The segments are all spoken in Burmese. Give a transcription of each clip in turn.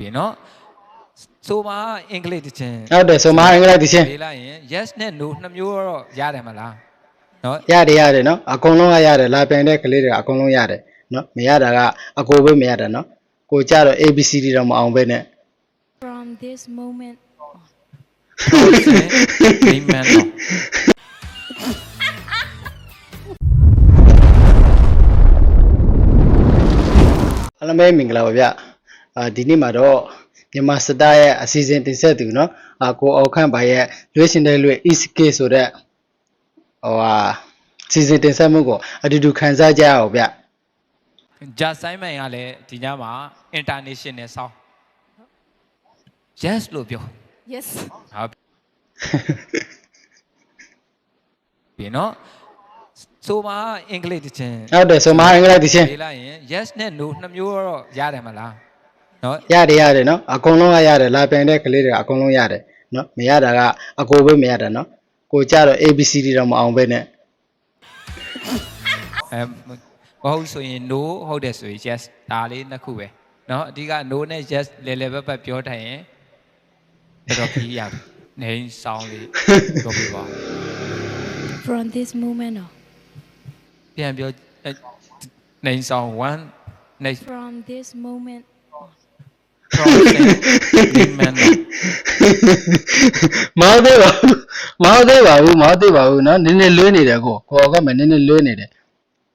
ပြီနော်ဆိုမှာအင်္ဂလိပ်တခြင်းဟုတ်တယ်ဆိုမှာအင်္ဂလိပ်တခြင်းပေးလိုက်ရင် yes နဲ့ no နှစ်မျိုးတော့ရတယ်မလားနော်ရတယ်နော်အကုန်လုံးကရတယ်လာပြန်တဲ့ကလေးတွေအကုန်လုံးရတယ်နော်မရတာကအကိုပဲမရတာနော်ကိုကြတော့ ABCD တော့မအောင်ပဲနဲ့ From this moment on. မိမန်တော့အားလုံးပဲမင်္ဂလာပါဗျဒီနေ့မှာတော့မြန်မာစတားရဲ့အစီအစဉ်တင်ဆက်သူเนาะကိုအောင်ခန့်ပါရဲ့လွှဲရှင်တဲ့လွှဲ ESK ဆိုတဲ့စီစဉ်တင်ဆက်မှုကိုအတူတူခန်းစားကြရအောင်ဗျဂျာဆိုင်မန်ကလည်းဒီညမှာ international sound yes လို့ပြော Yes. ဟုတ်ပြီနော်ဆိုမှာအင်္ဂလိပ်တခြင်း ဟုတ်တယ်ဆိုမှာအင်္ဂလိပ်တခြင်းပေးလိုက်ရင် yes နဲ့ no နှစ်မျိုးတော့ရတယ်မလားနော်ရတယ်နော်အကုန်လုံးကရတယ်လာပြန်တဲ့ကလေးတွေအကုန်လုံးရတယ်နော်မရတာကအကိုပဲမရတာနော်ကိုကြတော့ ABCD တော့မအောင်ပဲနဲ့မဟုတ်ဆိုရင် no ဟုတ်တယ်ဆိုရင် yes ဒါလေးနှစ်ခုပဲเนาะအဓိက no နဲ့ yes လေလေဘက်ပြောထိုင်ရင်တော်ကြီးရနေဆောင်းလေးပြောပြပါ From this moment on. ပြန်ပြောနေဆောင်း1 next From this moment on. from man မောင်းသေးပါဘူးเนาะနည်းနည်းလွှဲနေတယ်ကိုကမှနည်းနည်းလွှဲနေတယ်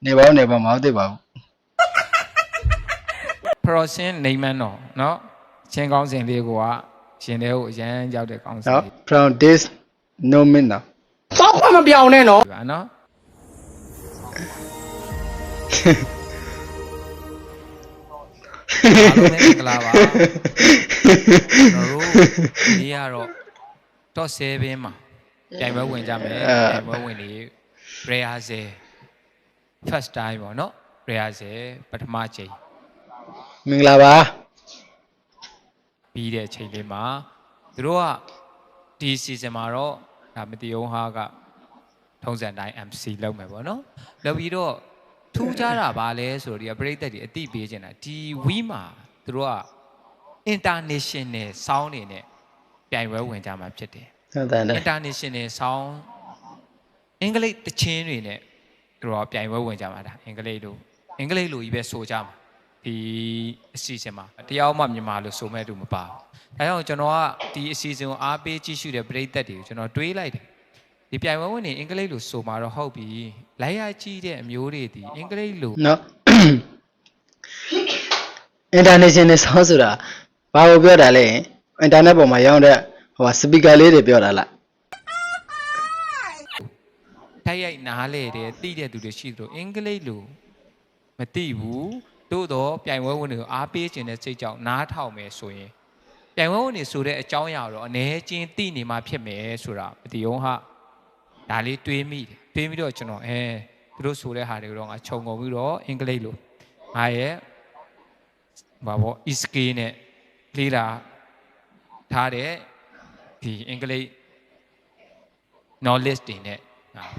နေပါမောင်းသေးပါဘူး process နေမှန်းတော့เนาะချင်းကောင်းစဉ်လေးကိုကရှင်တဲ့ကိုအရန်ရောက်တဲ့ကောင်းစဉ် เนาะ လေး from this no min နော် စောက်ခွမပြောင်းနဲ့နော် ပါเนาะအားလုံးပဲမင်္ဂလာပါကျွန်တော်တို့ဒီကတော့တော့7မှာပြိုင်ပွဲဝင်ကြမယ်ပြိုင်ပွဲဝင်နေ rehearsal first time ပေါ့เนาะ rehearsal ပထမချိန် မင်္ဂလာပါ ပြီးတဲ့အချိန်လေးမှာသူတို့ကဒီ season မှာတော့ဒါမတိအောင်ဟာကထုံးစံတိုင်း MC လုပ်မယ်ပေါ့နော်လုပ်ပြီးတော့ထူးခြားတာပါလဲဆိုတော့ဒီပရိသတ်တွေအတိပေးချင်တာဒီ week မှာသူတို့က international sound တွေနဲ့ပြိုင်ပွဲဝင်ကြမှာဖြစ်တယ် ဟုတ်တယ် international sound အင်္ဂလိပ်တချင်းတွေနဲ့သူတို့ကပြိုင်ပွဲဝင်ကြမှာဒါအင်္ဂလိပ်လိုကြီးပဲဆိုကြမှာဒီအစီအစဉ်မှာတရားမှမြန်မာလို့ဆိုမဲ့သူမပါဘူးဒါကြောင့်ကျွန်တော်ကဒီအစီအစဉ်ကိုအားပေးကြည့်ရှုတဲ့ပရိသတ်တွေကိုကျွန်တော်တွေးလိုက်တယ်ဒီပြိုင်ပွဲဝင်နေအင်္ဂလိပ်လိုဆိုမှာတော့ဟုတ်ပြီလိုက်ရကြည့်တဲ့အမျိုးတွေဒီအင်္ဂလိပ်လို เนาะ international sound ဆိုတာဘာကိုပြောတာလဲ internet ပေါ်မှာရောင်းတဲ့speaker လေးတွေပြောတာလား ထိုက်ရိုက်နားလေတယ်သိတဲ့သူတွေရှိသလိုအင်္ဂလိပ်လိုမသိဘူးသို့တော့ပြိုင်ပွဲဝင်တွေကိုအားပေးခြင်းတဲ့စိတ်ကြောင့်နားထောင်မယ်ဆိုရင်ပြိုင်ပွဲဝင်တွေဆိုတဲ့အကြောင်းအရာတော့အနေချင်းသိနေမှဖြစ်မယ်ဆိုတာမတိအောင်ဟာဒါလေးတွေးမိတော့ကျွန်တော်သူတို့ဆိုတဲ့ဟာတွေတော့ငါခြုံငုံပြီးတော့အင်္ဂလိပ်လိုငါရဲ့ဘာပေါ့ ESK နဲ့လေးလာထားတဲ့ဒီအင်္ဂလိပ် knowledge တွေနဲ့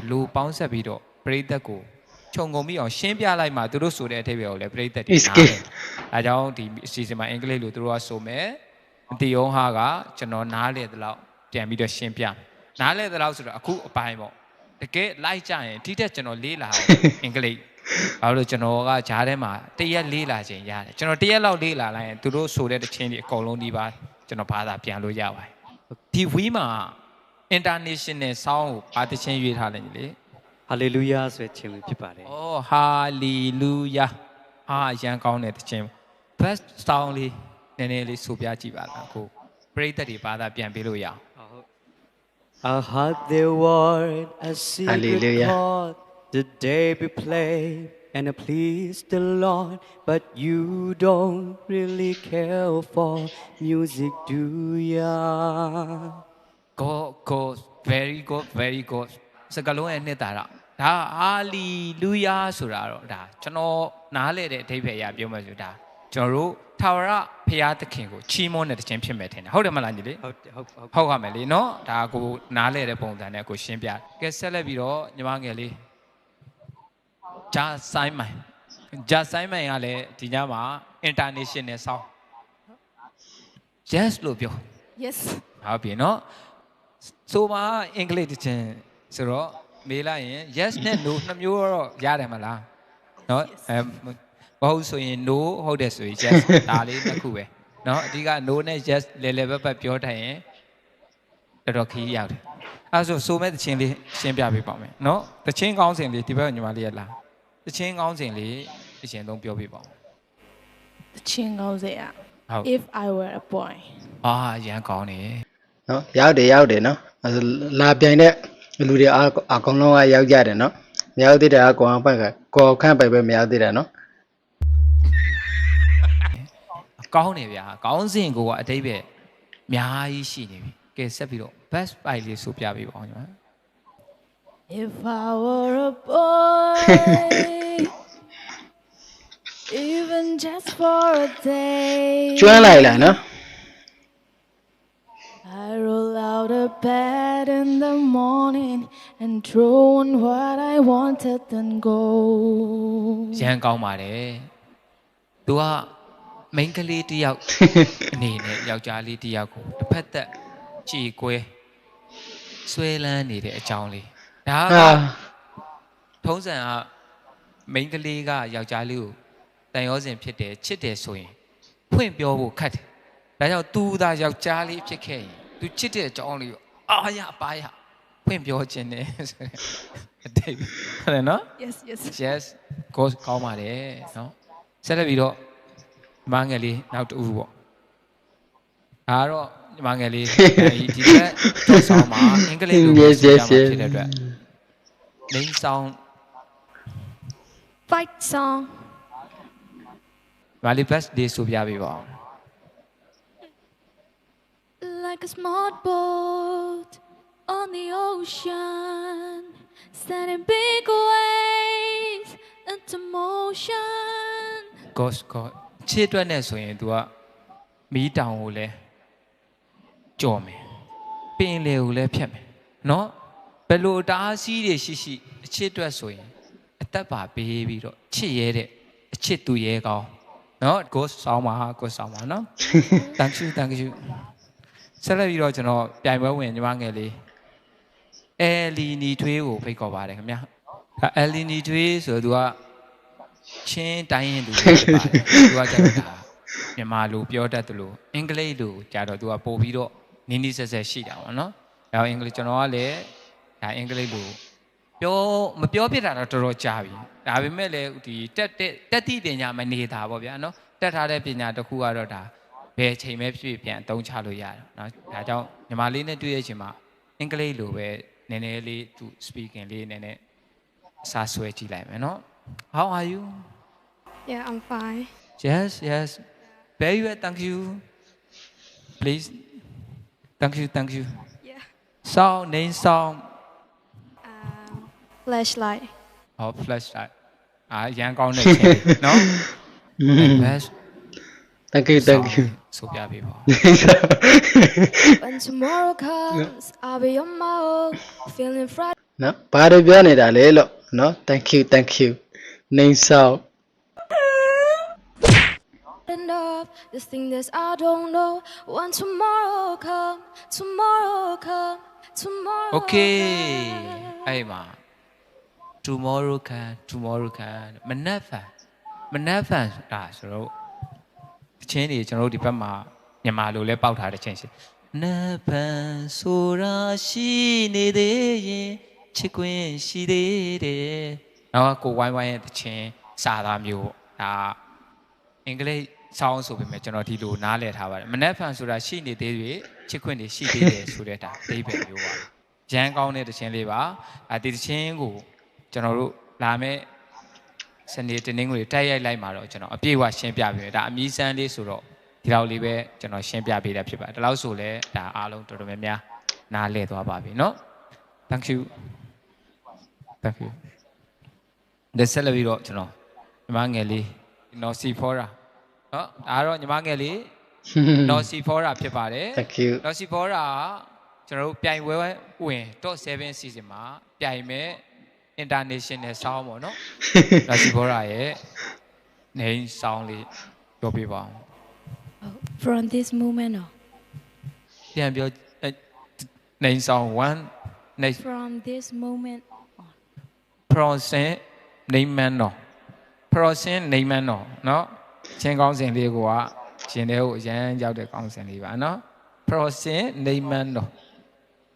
လူပေါင်းဆက်ပြီးတော့ပရိသတ်ကိုခြုံငုံပြီးအောင်ရှင်းပြလိုက်မှသူတို့ဆိုတဲ့အထိပ္ပယ်ကိုလည်းပရိသတ်တွေနားတယ်။အဲကြောင့်ဒီအစီအစဉ်မှာအင်္ဂလိပ်လိုသူတို့ကဆိုမယ်။မတီအောင်ဟာကကျွန်တော်နားလေတဲ့လောက်ပြန်ပြီးတော့ရှင်းပြ။နားလေတဲ့လောက်ဆိုတော့အခုအပိုင်းပေါ့။တကယ်လိုက်ကြရင်ဒီတက်ကျွန်တော်လေးလာအင်္ဂလိပ်ဘာလို့ကျွန်တော်ကဂျားထဲမှာတရက်လေးလာခြင်းရတယ်။ကျွန်တော်တရက်လောက်လေးလာလိုက်ရင်သူတို့ဆိုတဲ့တခြင်းတွေအကုန်လုံးဒီပါကျွန်တော်ဘာသာပြန်လို့ရပါတယ်။ဒီဝီးမှာ international sound ကိုဘာတခြင်းရွေးထားလဲညီလေးဟာလေလုယာဆိုတဲ့ခြင်းပဲဖြစ်ပါတယ် ။အော်ဟာလေလုယာရန်ကောင်းတဲ့တခြင်း best sound လေးနည်းနည်းလေးဆိုပြကြည့်ပါလားကိုပရိသတ်တွေဘာသာပြန်ပေးလို့ရအောင် I heard the word a secret Hallelujah. chord the day we play and I please the Lord but you don't really care for music do ya go very good စကားလုံးရဲ့နှစ်တာတော့ဒါဟာလီလုယာဆိုတာတော့ဒါကျွန်တော်နားလေတဲ့အဓိပ္ပာယ်အရပြောမှဆိုဒါကျွန်တော်တို့ထာဝရဘုရားသခင်ကိုချီးမွမ်းတဲ့တခြင်းဖြစ်မယ်ထင်တယ်ဟုတ်တယ်မလားညီလေးဟုတ်ပါမယ်လေနော်ဒါကိုနားလေတဲ့ပုံစံနဲ့ကိုရှင်းပြကဲဆက်လက်ပြီးတော့ညီမငယ်လေးဂျာဆိုင်မန်ကလည်းဒီညမှာ international sound yes လို့ပြော Yes. ဟုတ်ပြီနော်ဆိုပါအင်္ဂလိပ်တခြင်းဆိုတော့မေးလိုက်ရင် yes နဲ့ no နှစ်မျိုးတော့ရတယ်မလားနော်မဟုတ်ဆိုရင် no ဟုတ်တယ်ဆိုရင် yes ဒါလေးတစ်ခုပဲနော်အဓိက no နဲ့ yes လေလေပတ်ပတ်ပြောထိုင်ရင်တော်တော်ခီးရောက်တယ်အဲဆိုမဲ့တခြင်းလေးရှင်းပြပေးပါမယ်နော်တခြင်းကောင်းစဉ်လေးဒီဘက်ညီမလေးရလားတခြင်းကောင်းစဉ်လေးအရင်ဆုံးပြောပြပါဦး The chin goes there. How? If I were a boy. အာရန်ကောင်းနေ နော်ရောက်တယ်နော်လာပြိုင်တဲ့လူတွေအကုန်လုံးကရောက်ကြတယ်နော်မရောက်သေးတာကကိုအောင်ပိုက်ကကိုခန့်ပိုက်ပဲမရောက်သေးတာနော် ကောင်းနေဗျာကောင်းစဉ်ကိုကအတိတ်ပဲအများကြီးရှိနေပြီကဲဆက်ပြီးတော့ best buy လေးဆိုပြပေးပါဦးညီမ If I were a boy, even just for a day, ကျွမ်းလိုက်လားနော် I roll out of bed in the morning and throw on what I wanted and go. ရန်ကောင်းပါတယ်သူကမိန်းကလေးတစ်ယောက်အနေနဲ့ယောက်ျားလေးတစ်ယောက်ကိုတစ်ဖက်သက်ကြည်ကွဲဆွဲလန်းနေတဲ့အကြောင်းလေးဒါကထုံးစံကမိန်းကလေးကယောက်ျားလေးကိုတန်ရောစင်ဖြစ်တယ်ချစ်တယ်ဆိုရင်ဖွင့်ပြောဖို့ခက်တယ်ဒါကြောင့်သူသာယောက်ျားလေးဖြစ်ခဲ့ရင်သူချစ်တဲ့အကြောင်းလေးကိုအာရပါရဖွင့်ပြောခြင်းနဲ့ဆိုတဲ့အတိတ်ဟုတ်တယ်နော် Yes, yes. yes ကိုကောင်းပါတယ်နော်ဆက်လက်ပြီးတော့ညီမငယ်လေးနောက်တူပေါ့ဒါကတော့ညီမငယ်လေးဒီဘက်တော့ဆောင်းမှာအင်္ဂလိပ်လိုပြောပြမှာဖြစ်တဲ့အတွက်လိန်ဆောင် Fight song. မာလီဘတ်ဒေးဆိုပြပေးပါဦး Like a small boat on the ocean, sending big waves into motion. God ချစ်အတွက်နဲ့ဆိုရင် तू ကမီးတောင်ကိုလည်းကြော်မယ်ပင်လေကိုလည်းဖြတ်မယ်နော်ဘယ်လိုတားဆီးတွေရှိအချစ်အတွက်ဆိုရင်အသက်ပါပေးပြီးတော့ချစ်ရဲတဲ့အချစ်သူရဲကောင်းနော် God ဆောင်းပါနော် thank you ဆက်လက်ပြီးတော့ကျွန်တော်ပြိုင်ပွဲဝင်ညီမငယ်လေးအဲလီနီထွေးကိုဖိတ်ခေါ်ပါတယ်ခင်ဗျာအဲလီနီထွေးဆိုတော့ तू ကချင်းတိုင်းရင်သူဖြစ်ပါတယ် तू ကကြတာမြန်မာလိုပြောတတ်တယ်လို့အင်္ဂလိပ်လိုကြတော့ तू ကပို့ပြီးတော့နီးနီးဆက်ဆက်ရှိတာပေါ့နော်အဲအင်္ဂလိပ်ကျွန်တော်ကလည်းဒါအင်္ဂလိပ်လိုမပြောပြတာတော့တော်တော်ကြာပြီဒါပေမဲ့လည်းဒီတက်တိပညာမနေတာပေါ့ဗျာနော်တက်ထားတဲ့ပညာတစ်ခုကတော့ဒါဘယ်ချိန်ပဲဖြစ်ပြန်အသုံးချလို့ရတယ်နော်ဒါကြောင့်ညီမလေးနဲ့တွေ့ရချင်းမှာအင်္ဂလိပ်လိုပဲနည်းနည်းလေးသူ speaking လေးနည်းနည်းစာဆွဲကြည့်လိုက်မယ်နော် How are you Yeah, I'm fine. Yes very well thank you please thank you Yeah. name song Flashlight. oh flashlight ရန်ကောင်းတဲ့ချင်းနော် best thank you ဆိုပြပေးပါ When tomorrow comes, I'll be on my own, feeling frightened. နော်ဘာတွေပြောနေတာလဲလို့နော် thank you နေဆောင် Of this thing that I don't know. When tomorrow come, tomorrow Okay come. အဲ့မှာ tomorrow can မနက်ဖန်ဒါဆိုတော့တချင်းတွေကျွန်တော်တို့ဒီဘက်မှာမြန်မာလိုလဲပေါက်ထားတဲ့ချင်းရှိနက်ဖန်ဆိုတာရှိနေသေးရင်ချစ်ခွင့်ရှိသေးတယ်နော်ကိုဝိုင်းရဲ့တချင်းစာသားမျိုးဒါအင်္ဂလိပ်ဆောင်းဆိုပေမဲ့ကျွန်တော်ဒီလိုနားလည်ထားပါတယ်မနက်ဖန်ဆိုတာရှိနေသေး၍ချစ်ခွင့်တွေရှိသေးတယ်ဆိုတဲ့ဒါအသေးပဲမျိုးပါရန်ကောင်းတဲ့တခြင်းလေးပါဒီတခြင်းကိုကျွန်တော်တို့လာမဲ့စနေတနင်္ဂနွေတိုက်ရိုက်လိုက်မှာတော့ကျွန်တော်အပြည့်အဝရှင်းပြပေးမယ်ဒါအမီးစမ်းလေးဆိုတော့ဒီလောက်လေးပဲကျွန်တော်ရှင်းပြပေးတာဖြစ်ပါတယ်ဒီလောက်ဆိုလဲဒါအားလုံးတော်တော်များများနားလည်သွားပါပြီเนาะ thank you ဒီဆက်လက်ပြီးတော့ကျွန်တော်ညီမငယ်လေးနော်စီဖောရာနော်ဒါတော့ညီမငယ်လေးနော်စီဖောရာဖြစ်ပါတယ် thank you နော်စီဖောရာကျွန်တော်တို့ပြိုင်ပွဲဝင် top 7 season မှာပြိုင်မဲ့ international sound ပေါ့နော်နော်စီဖောရာရဲ့ name sound လေးပြောပြပါဦး From this moment on. ပြန်ပြောနေဆောင်1နေ From this moment on. process နေမန်းတော့ process နေမန်းတော့เนาะချင်းကောင်းစဉ်လေးကိုကရှင်တဲ့ကိုအရန်ရောက်တဲ့ကောင်းစဉ်လေးပါเนาะ process နေမန်းတော့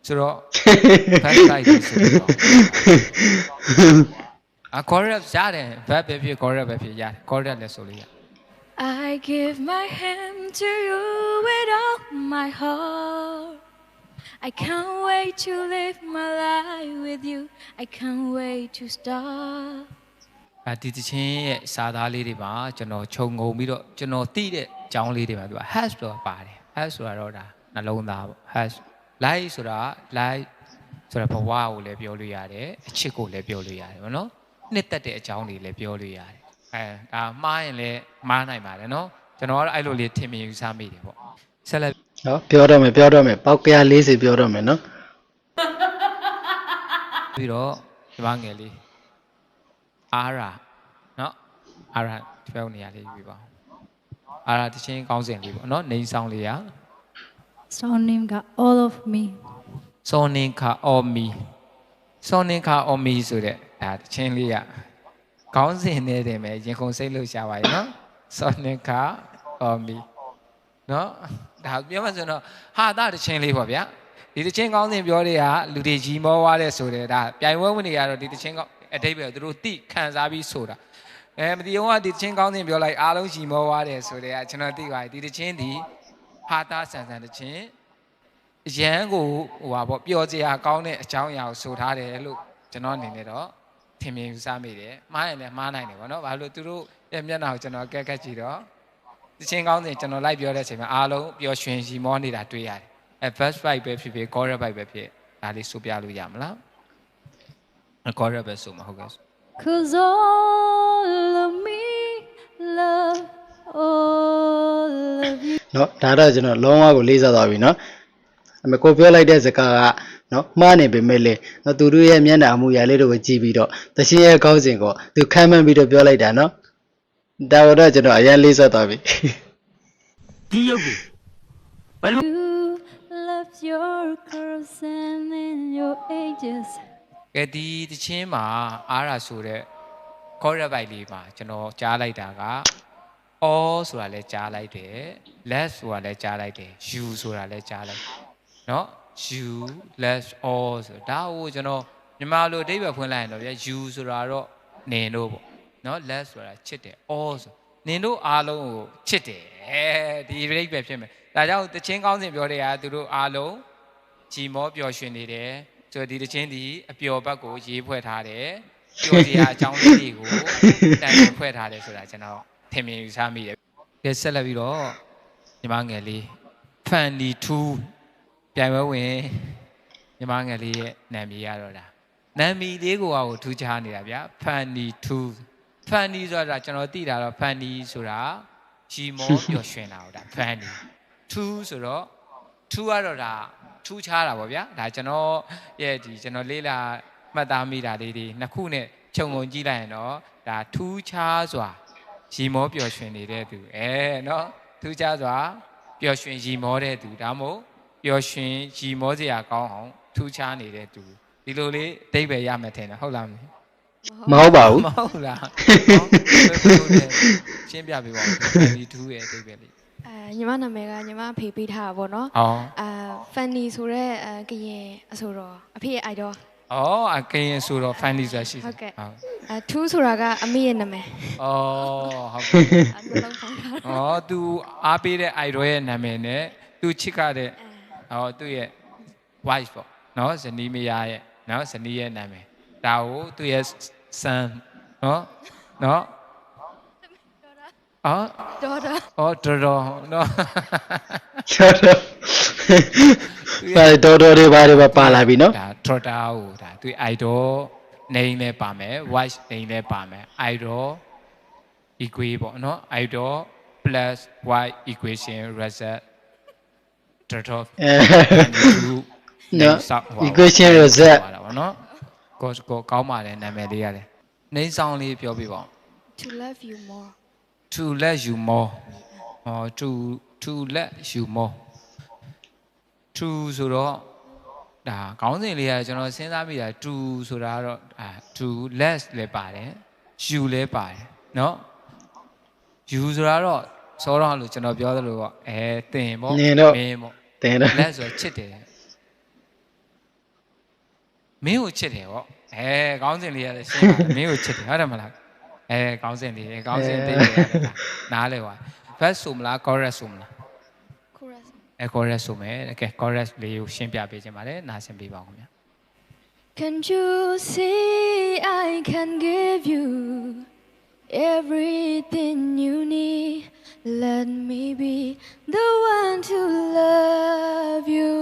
ဆိုတော့ first side ဆိုတော့correct ရတယ် verb ပဲဖြစ် correct ပဲဖြစ်ရတယ် correct လည်းဆိုလို့ရ I give my hand to you with all my heart. I can't wait to live my life with you. I can't wait to start. ဒီတချင်းရဲ့စာသားလေးတွေမှာကျွန်တော်ခြုံငုံပြီးတော့ကျွန်တော်သိတဲ့အကြောင်းလေးတွေမှာသူက has တော့ပါတယ် has ဆိုတာတော့ဒါနှလုံးသားပေါ့ has life ဆိုတာ life ဆိုတာဘဝကိုလည်းပြောလို့ရတယ်အချစ်ကိုလည်းပြောလို့ရတယ်ဗောနော်နှစ်သက်တဲ့အကြောင်းတွေလည်းပြောလို့ရတယ်ဒါမှားရင်လည်းမှားနိုင်ပါတယ်နော်ကျွန်တော်ကတော့အဲ့လိုလေးထင်မြင်ယူဆမိတယ်ပေါ့ဆက်လက် ဟောပြောတော့မယ်ပေါက်140ပြောတော့မယ်နော် ပြီးတော့ဒီမငယ်လေးအာရာနော်အာရာဒီဘက်နေရာလေးယူပြပါဦးအာရာတချင်းကောင်းစဉ်လေးပေါ့နော်နေဆောင်လေးရ Song name got all of me. စောနင်ခါအော်မီဆိုတဲ့ဒါတချင်းလေးရကောင်းစဉ်နေတယ်မယ်ရင်ခုန်စိတ်လို့ရှာပါရဲ့နော်စောနင်ခါအော်မီနော်ဒါပြောမှဆိုတော့ဟာတာတချင်းလေးပေါ့ဗျာဒီတချင်းကောင်းစဉ်ပြောတွေကလူတွေကြီးမောသွားတဲ့ဆိုတဲ့ဒါပြိုင်ပွဲဝင်တွေကတော့ဒီတချင်းအတိတ်ပဲသူတို့တိခံစားပြီးဆိုတာမဒီအောင်ကဒီတချင်းကောင်းစဉ်ပြောလိုက်အားလုံးကြီးမောသွားတယ်ဆိုတဲ့ကျွန်တော်သိပါတယ်ဒီတချင်းဒီဟာတာဆန်တချင်းရန်ကိုဟိုပါပေါ့ပျော်စရာကောင်းတဲ့အကြောင်းအရာကိုဆိုထားတယ်လို့ကျွန်တော်အနေနဲ့တော့ထင်မြင်ယူဆမိတယ်မှားရင်လည်းမှားနိုင်တယ်ဗောနော်ဘာလို့သူတို့ရဲ့မျက်နှာကိုကျွန်တော်ကက်ကြည့်တော့တချင်းကောင်းစဉ်ကျွန်တော်လိုက်ပြောတဲ့အချိန်မှာအားလုံးပျော်ရွှင်ရီမောနေတာတွေ့ရတယ်verse 5ပဲဖြစ်ဖြစ် chorus 5ပဲဖြစ်ဒါလေးဆိုပြလို့ရမလား chorus ပဲဆိုမှာဟုတ်ကဲ့ Cause all of me love all of you. နော်ဒါတော့ကျွန်တော်လုံးဝကိုလေးစားသွားပြီနော်အမေကိုပြောလိုက်တဲ့စကားကနော်မှားနေပေမဲ့လေနော်သူတို့ရဲ့မျက်နှာအမူအရာလေးတွေကိုကြည့်ပြီးတော့တရှင်ရဲ့ကောင်းစဉ်ကိုသူခံမှန်းပြီးတော့ပြောလိုက်တာနော်ဒါတော့ကျွန်တော်အရင်လေးစားသွားပြီ ဒီရုပ်ကိုဘယ်လို You left your curves and in your ages. ကဲဒီတချင်းမှာအားရဆိုတဲ့ chorus ပိုက်လေးမှာကျွန်တော်ကြားလိုက်တာက all ဆိုတာလည်းကြားလိုက်တယ် less ဆိုတာလည်းကြားလိုက်တယ် you ဆိုတာလည်းကြားလိုက်เนาะ you less all ဆိုဒါကိုကျွန်တော်မြန်မာလိုအဓိပ္ပာယ်ဖွင့်လိုက်ရင်တော့ဗျာ you ဆိုတာတော့နင်တို့ပေါ့เนาะ less ဆိုတာချစ်တယ် all ဆိုနင်တို့အားလုံးကိုချစ်တယ်ဒီအဓိပ္ပာယ်ဖြစ်မယ်ဒါကြောင့်တချင်းကောင်းစဉ်ပြောတဲ့ကသူတို့အားလုံးကြည်မောပျော်ရွှင်နေတယ်ဆိုတော့ဒီတချင်းဒီအပျော်ဘက်ကိုရေးဖွဲ့ထားတယ်ပျော်စရာအကြောင်းလေးတွေကိုတန်ဖိုးဖွဲ့ထားတယ်ဆိုတာကျွန်တော်ထင်မြင်ယူဆမိတယ်ကဲဆက်လက်ပြီးတော့ညီမငယ်လေး Fanny 2ပြိုင်ပွဲဝင်ညီမငယ်လေးရဲ့နာမည်ရတော့တာနာမည်လေးကိုထူးခြားနေတာဗျာ Fanny 2 Fanny ဆိုတာကျွန်တော်သိတာတော့ Fanny ဆိုတာជីမောပျော်ရွှင်တာဟုတ်တာ Fanny 2ဆိုတော့2ကတော့ဒါထူးခြားတာပေါ့ဗျာဒါကျွန်တော်ရဲ့ဒီကျွန်တော်လေးလာမှတ်သားမိတာလေးတွေနှစ်ခုနဲ့ခြုံငုံကြည့်လိုက်ရင်တော့ဒါထူးခြားစွာရီမောပျော်ရွှင်နေတဲ့သူနော်ထူးခြားစွာပျော်ရွှင်ရီမောတဲ့သူဒါမို့ပျော်ရွှင်ရီမောစရာကောင်းအောင်ထူးခြားနေတဲ့သူဒီလိုလေးအဓိပ္ပာယ်ရမှထင်တယ်ဟုတ်လားမဟုတ်ပါဘူး မဟုတ်လားရှင်းပြပေးပါဦးဒီ2ရဲ့အဓိပ္ပာယ်လေးညီမနာမည်ကညီမအဖေပေးထားတာပေါ့နော်Fanny ဆိုတဲ့ကရင်အဆိုတော်အဖေရဲ့ idol အကရင်ဆိုတော့ Fanny ဆိုတာရှိတယ်ဟုတ်ကဲ့2ဆိုတာကအမေရဲ့နာမည်ဟုတ်ကဲ့သူအားပေးတဲ့ idol ရဲ့နာမည်နဲ့သူချစ်ခဲ့တဲ့သူ့ရဲ့ wife ပေါ့နော်ဇနီးမယားရဲ့နော်ဇနီးရဲ့နာမည်ဒါကိုသူ့ရဲ့ son နော်daughter တော်နော်တော်တွေဘာပါလာပြီနော်ဒါ daughter ကိုဒါသူ idol name လည်းပါမယ် wife name လည်းပါမယ် idol equal ပေါ့နော် idol plus y equation result daughter နော် equation result ပါတော့နော်ကိုကောင်းပါတယ်နာမည်လေးရတယ်နေဆောင်လေးပြောပြပါဦး to love you more to let you more to let you more အဲတော်တော် ညီမနာမည်ကညီမအဖေပေးထားတာပေါ့နော်ဟုတ်ကဲ့ Fanny ဆိုတာကအမေရဲ့နာမည်ဟုတ် to let you more အဲ to ဆိုတော့ဒါခေါင်းစဉ်လေးကကျွန်တော်စဉ်းစားမိတာ to ဆိုတာကတော့to less လည်းပါတယ် you လည်းပါတယ်เนาะ you ဆိုတာတော့စောတော့လို့ကျွန်တော်ပြောသလိုပေါ့တင်ပေါ့မင်းပေါ့ တင်တော့ less ဆိုချစ်တယ်မင်းကိုချစ်တယ်ပေါ့ခေါင်းစဉ်လေးကလည်းရှင်းပါတယ်မင်းကိုချစ်တယ်ဟုတ်တယ်မလားခေါင်းစဉ်လေးခေါင်းစဉ်သိတယ်နားလဲပါ verse ဆိုမလား chorus ဆိုမလား chorus chorus ဆိုမယ်ကဲ chorus လေးကိုရှင်းပြပေးခြင်းပါတယ်နားဆင်ပေးပါဦးခင်ဗျာ Can't you see I can give you everything you need? Let me be the one to love you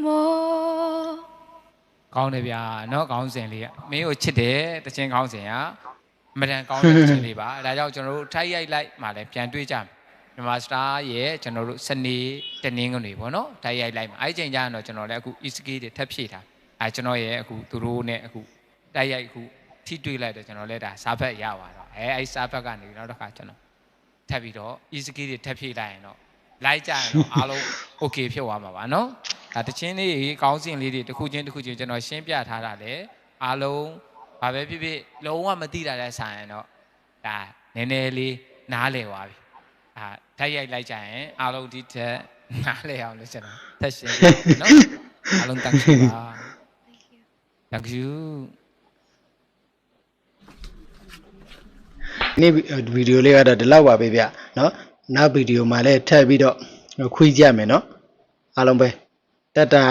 more. ကောင်းတယ်ဗျာเนาะခေါင်းစဉ်လေးကမင်းကိုချစ်တယ်တခြင်းခေါင်းစဉ်ကအမှန်တန်ကောင်းတဲ့တခြင်းလေးပါဒါကြောင့်ကျွန်တော်တို့ထိုက်ရိုက်လိုက်မှလည်းပြန်တွေးကြမယ်မြန်မာစတာရဲ့ကျွန်တော်တို့စနေတနင်္ဂနွေပေါ့เนาะထိုက်ရိုက်လိုက်မှအဲ့ချိန်ကျရင်တော့ကျွန်တော်လည်းအခု ESK တွေထပ်ဖြည့်ထားကျွန်တော်ရဲ့အခုသူတို့နဲ့အခုတိုက်ရိုက်အခုထိတွေ့လိုက်တော့ကျွန်တော်လည်းဒါစာဖတ်ရပါတော့အဲ့စာဖတ်ကနေနောက်တစ်ခါကျွန်တော်ထပ်ပြီးတော့ ESK တွေထပ်ဖြည့်လိုက်ရင်တော့လိုက်ကြရင်တော့အားလုံး okay ဖြစ်သွားမှာပါเนาะဒါတချင်းလေးကောင်းစဉ်လေးတွေတစ်ခုချင်းကျွန်တော်ရှင်းပြထားတာလေအားလုံးဘာပဲဖြစ်ဖြစ်လုံးဝမသိတာလည်းဆိုင်ရင်တော့ဒါနည်းနည်းလေးနားလည်သွားပြီတိုက်ရိုက်လိုက်ကြရင်အားလုံးဒီထက်နားလည်အောင်လို့ကျွန်တော်ထပ်ရှင်းပြเนาะအားလုံးthank you ပါ Thank you နေ့ဗီဒီယိုလေးကတော့ဒီလောက်ပါပဲဗျเนาะနောက်ဗီဒီယိုမှာလည်းထပ်ပြီးတော့ခွေးကြမယ်เนาะအားလုံးပဲတတာ